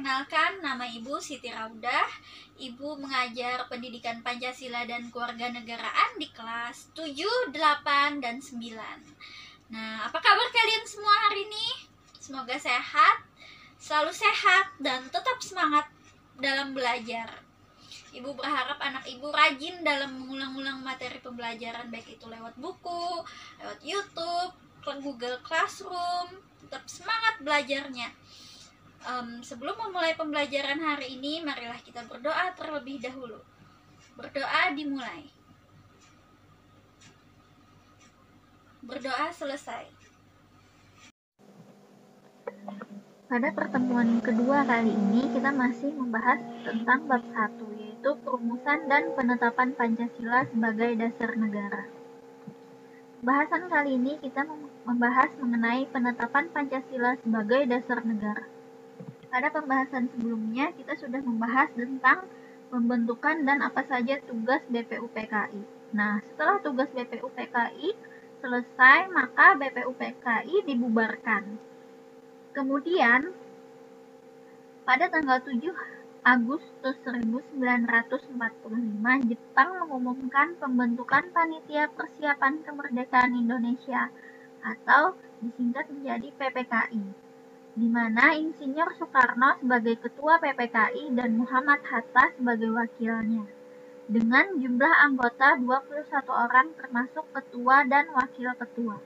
Perkenalkan, nama Ibu Siti Raudah. Ibu mengajar pendidikan Pancasila dan Kewarganegaraan di kelas 7, 8, dan 9. Nah, apa kabar kalian semua hari ini? Semoga sehat, selalu sehat, dan tetap semangat dalam belajar. Ibu berharap anak Ibu rajin dalam mengulang-ulang materi pembelajaran, baik itu lewat buku, lewat YouTube, Google Classroom. Tetap semangat belajarnya. Sebelum memulai pembelajaran hari ini, marilah kita berdoa terlebih dahulu. Berdoa dimulai. Berdoa selesai. Pada pertemuan kedua kali ini, kita masih membahas tentang bab 1, yaitu perumusan dan penetapan Pancasila sebagai dasar negara. Bahasan kali ini kita membahas mengenai penetapan Pancasila sebagai dasar negara. Pada pembahasan sebelumnya, kita sudah membahas tentang pembentukan dan apa saja tugas BPUPKI. Nah, setelah tugas BPUPKI selesai, maka BPUPKI dibubarkan. Kemudian, pada tanggal 7 Agustus 1945, Jepang mengumumkan pembentukan Panitia Persiapan Kemerdekaan Indonesia atau disingkat menjadi PPKI, di mana Insinyur Soekarno sebagai ketua PPKI dan Muhammad Hatta sebagai wakilnya, dengan jumlah anggota 21 orang termasuk ketua dan wakil ketua.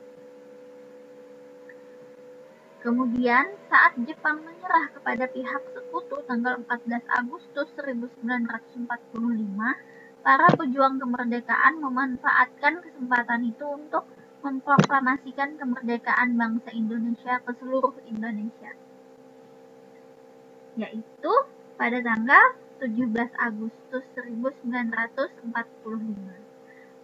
Kemudian, saat Jepang menyerah kepada pihak sekutu tanggal 14 Agustus 1945, para pejuang kemerdekaan memanfaatkan kesempatan itu untuk memproklamasikan kemerdekaan bangsa Indonesia ke seluruh Indonesia, yaitu pada tanggal 17 Agustus 1945.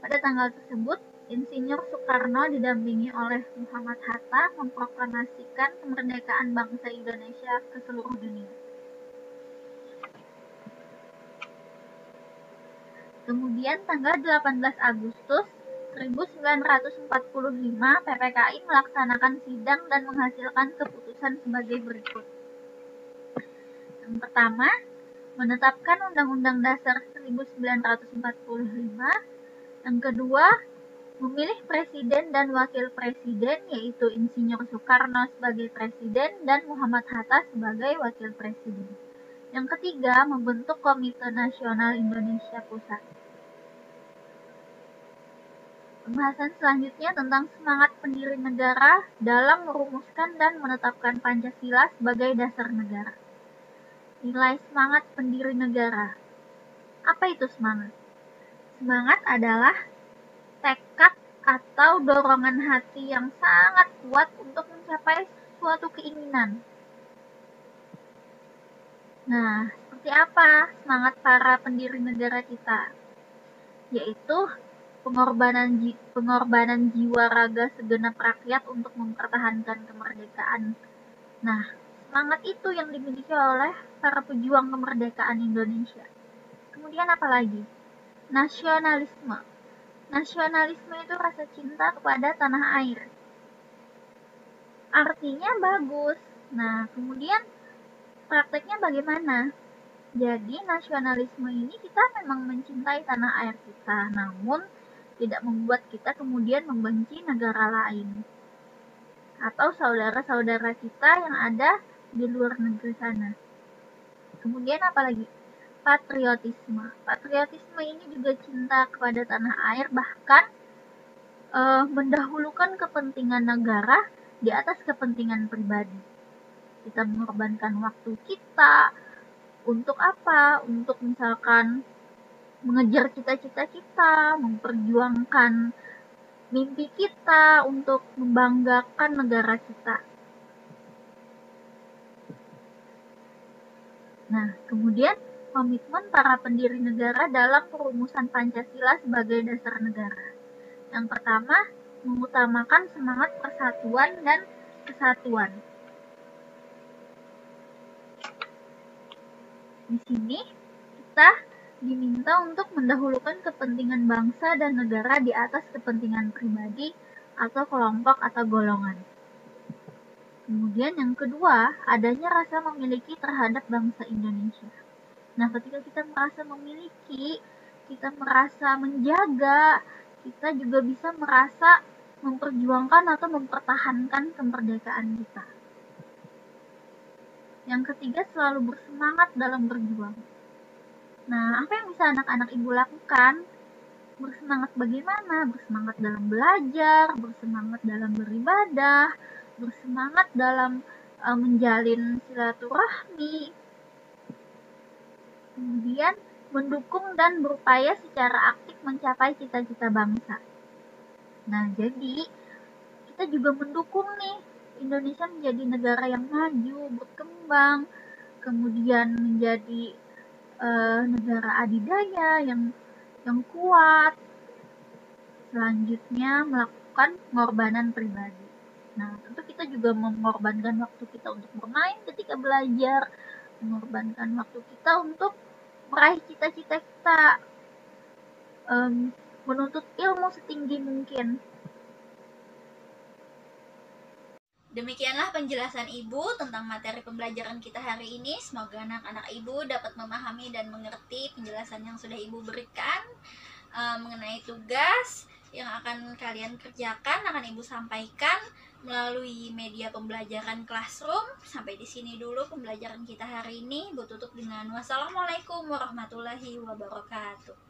Pada tanggal tersebut, Insinyur Soekarno didampingi oleh Muhammad Hatta memproklamasikan kemerdekaan bangsa Indonesia ke seluruh dunia. Kemudian tanggal 18 Agustus 1945, PPKI melaksanakan sidang dan menghasilkan keputusan sebagai berikut. Yang pertama, menetapkan Undang-Undang Dasar 1945. Yang kedua, memilih presiden dan wakil presiden, yaitu Insinyur Soekarno sebagai presiden dan Muhammad Hatta sebagai wakil presiden. Yang ketiga, membentuk Komite Nasional Indonesia Pusat. Pembahasan selanjutnya tentang semangat pendiri negara dalam merumuskan dan menetapkan Pancasila sebagai dasar negara. Nilai semangat pendiri negara. Apa itu semangat? Semangat adalah tekad atau dorongan hati yang sangat kuat untuk mencapai suatu keinginan. Nah, seperti apa semangat para pendiri negara kita? Yaitu pengorbanan jiwa raga segenap rakyat untuk mempertahankan kemerdekaan. Nah, semangat itu yang dimiliki oleh para pejuang kemerdekaan Indonesia. Kemudian apa lagi? Nasionalisme. Nasionalisme itu rasa cinta kepada tanah air. Artinya bagus. Nah, kemudian prakteknya bagaimana? Jadi, nasionalisme ini kita memang mencintai tanah air kita, namun tidak membuat kita kemudian membenci negara lain atau saudara-saudara kita yang ada di luar negeri sana. Kemudian apa lagi? Patriotisme. Patriotisme ini juga cinta kepada tanah air, bahkan mendahulukan kepentingan negara di atas kepentingan pribadi. Kita mengorbankan waktu kita untuk apa? Untuk misalkan mengejar cita-cita kita, memperjuangkan mimpi kita untuk membanggakan negara kita. Nah, kemudian komitmen para pendiri negara dalam perumusan Pancasila sebagai dasar negara. Yang pertama, mengutamakan semangat persatuan dan kesatuan. Di sini kita diminta untuk mendahulukan kepentingan bangsa dan negara di atas kepentingan pribadi atau kelompok atau golongan. Kemudian yang kedua, adanya rasa memiliki terhadap bangsa Indonesia. Nah, ketika kita merasa memiliki, kita merasa menjaga, kita juga bisa merasa memperjuangkan atau mempertahankan kemerdekaan kita. Yang ketiga, selalu bersemangat dalam berjuang. Nah, apa yang bisa anak-anak ibu lakukan? Bersemangat bagaimana? Bersemangat dalam belajar, bersemangat dalam beribadah, bersemangat dalam menjalin silaturahmi, kemudian mendukung dan berupaya secara aktif mencapai cita-cita bangsa. Nah, jadi kita juga mendukung nih Indonesia menjadi negara yang maju, berkembang, kemudian menjadi negara adidaya yang kuat. Selanjutnya melakukan pengorbanan pribadi. Nah, tentu kita juga mengorbankan waktu kita untuk bermain ketika belajar, mengorbankan waktu kita untuk meraih cita-cita kita, menuntut ilmu setinggi mungkin. Demikianlah penjelasan Ibu tentang materi pembelajaran kita hari ini. Semoga anak-anak Ibu dapat memahami dan mengerti penjelasan yang sudah Ibu berikan mengenai tugas yang akan kalian kerjakan, akan Ibu sampaikan melalui media pembelajaran Classroom. Sampai di sini dulu pembelajaran kita hari ini. Ibu tutup dengan wassalamualaikum warahmatullahi wabarakatuh.